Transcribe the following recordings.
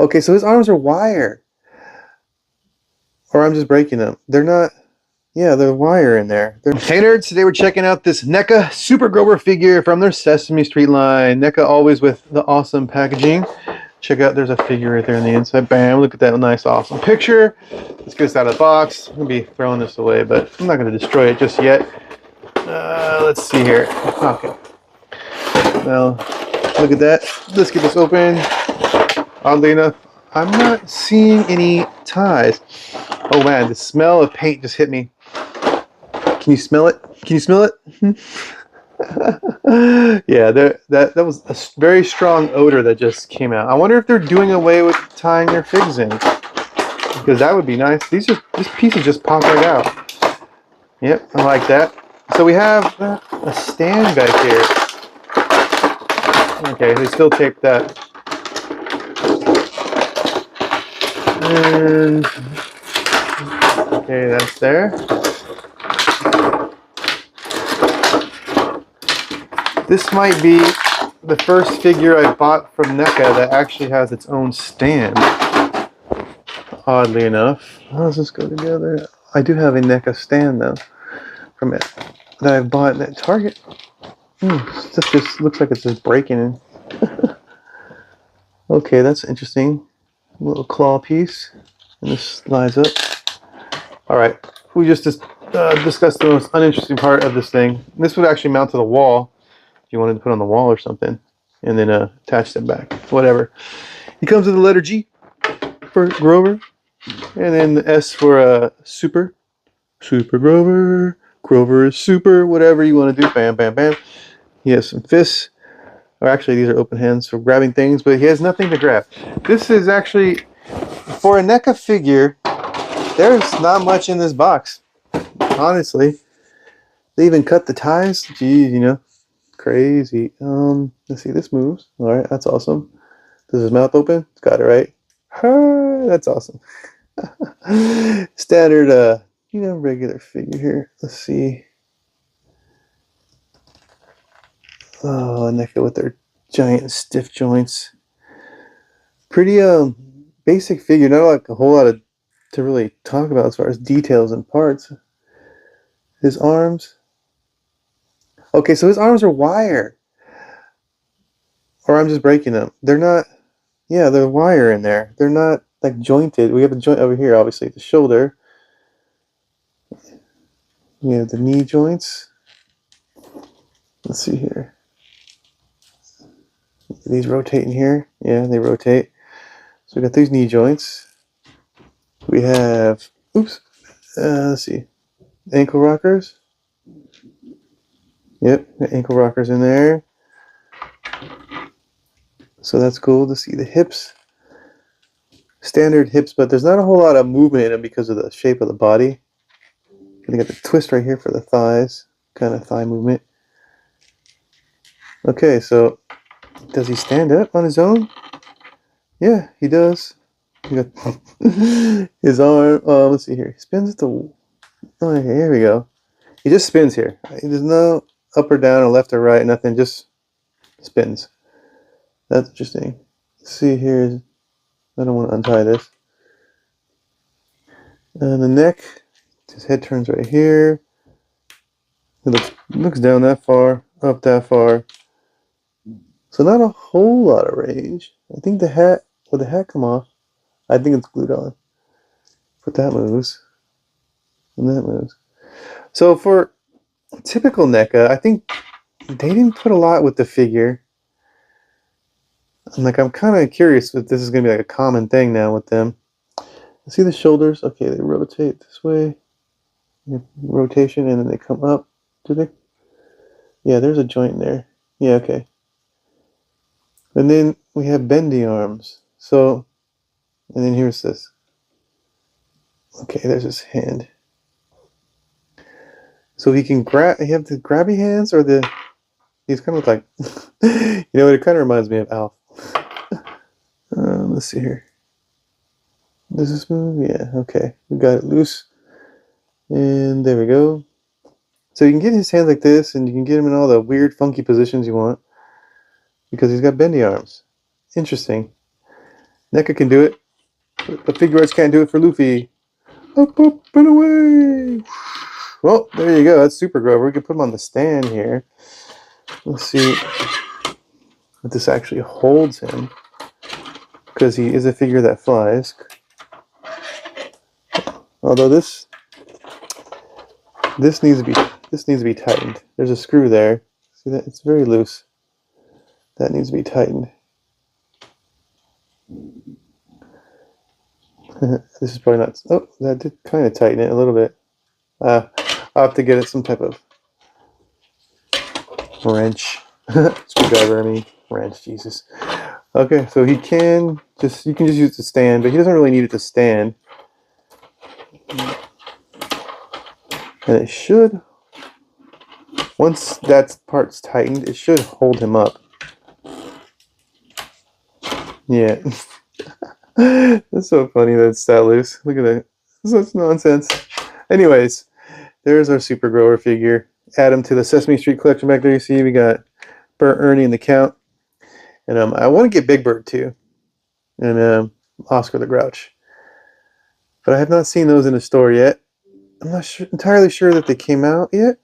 Okay, so his arms are wire. Or I'm just breaking them. They're not... Yeah, they're wire in there. Hey nerds, today we're checking out this NECA Super Grover figure from their Sesame Street line. NECA always with the awesome packaging. Check out, there's a figure right there on the inside. Bam, look at that nice awesome picture. Let's get this out of the box. I'm going to be throwing this away, but I'm not going to destroy it just yet. Let's see here. Okay. Now, look at that. Let's get this open. Oddly enough, I'm not seeing any ties. Oh man, the smell of paint just hit me. Can you smell it? Can you smell it? Yeah, that was a very strong odor that just came out. I wonder if they're doing away with tying their figs in, because that would be nice. This piece is just popped right out. Yep, I like that. So we have a stand back here. Okay, they still taped that. And okay, that's there. This might be the first figure I bought from NECA that actually has its own stand. Oddly enough. How does this go together? I do have a NECA stand though from it that I bought at Target. Stuff just looks like it's just breaking. Okay, that's interesting. A little claw piece. And this slides up. Alright, we just discussed the most uninteresting part of this thing. This would actually mount to the wall if you wanted to put on the wall or something. And then attach them back. Whatever. He comes with the letter G for Grover. And then the S for Super. Super Grover. Grover is super. Whatever you want to do. Bam, bam, bam. He has some fists. Or actually, these are open hands for grabbing things. But he has nothing to grab. This is actually... For a NECA figure, there's not much in this box. Honestly. They even cut the ties. Geez, you know. Crazy. Let's see. This moves. Alright, that's awesome. Does his mouth open? It's got it right. That's awesome. Standard, you know, regular figure here. Let's see. Oh, NECA with their giant stiff joints. Pretty basic figure. Not like a whole lot to really talk about as far as details and parts. His arms. Okay, so his arms are wire. Or I'm just breaking them. They're not... Yeah, they're wire in there. They're not like jointed. We have a joint over here, obviously, at the shoulder. We have the knee joints. Let's see here. These rotating here. Yeah, they rotate. So we got these knee joints. We have, oops, let's see, ankle rockers. Yep, ankle rockers in there. So that's cool to see the hips. Standard hips, but there's not a whole lot of movement in them because of the shape of the body. They got the twist right here for the thighs, kind of thigh movement. Okay, so does he stand up on his own? Yeah, he does. He got his arm. Let's see here. He spins at the... Oh, here we go. He just spins here. There's no up or down or left or right. Nothing. Just spins. That's interesting. Let's see here. I don't want to untie this. And the neck. His head turns right here. It looks down that far, up that far. So not a whole lot of range. I think the hat, would the hat come off? I think it's glued on. But that moves. And that moves. So for typical NECA, I think they didn't put a lot with the figure. I'm kind of curious if this is going to be like a common thing now with them. See the shoulders? Okay, they rotate this way. Rotation, and then they come up. Do they? Yeah, there's a joint in there. Yeah, okay. And then we have bendy arms. So, and then here's this. Okay, there's his hand. So he can grab, you have the grabby hands or the, he's kind of like, you know, it kind of reminds me of Alf. Let's see here. Does this move? Yeah, okay. We got it loose. And there we go. So you can get his hands like this, and you can get him in all the weird, funky positions you want. Because he's got bendy arms. Interesting. NECA can do it. The figure arts can't do it for Luffy. Up, up, and away! Well, there you go. That's Super Grover. We can put him on the stand here. Let's see if this actually holds him, because he is a figure that flies. Although this needs to be tightened. There's a screw there. See that? It's very loose. That needs to be tightened. This is probably not. Oh, that did kind of tighten it a little bit. I'll have to get it some type of wrench. Screwdriver, I mean. Wrench, Jesus. Okay, so you can just use the stand, but he doesn't really need it to stand. And it should, once that part's tightened, it should hold him up. Yeah. That's so funny that it's that loose. Look at that. Such nonsense. Anyways, there's our Super Grover figure. Add him to the Sesame Street collection back there. You see we got Bert, Ernie, and the Count. And I want to get Big Bird too. And Oscar the Grouch. But I have not seen those in the store yet. I'm not entirely sure that they came out yet.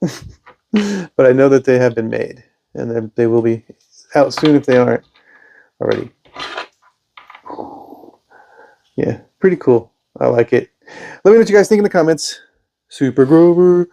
But I know that they have been made. And they will be out soon if they aren't already. Yeah, pretty cool. I like it. Let me know what you guys think in the comments. Super Grover.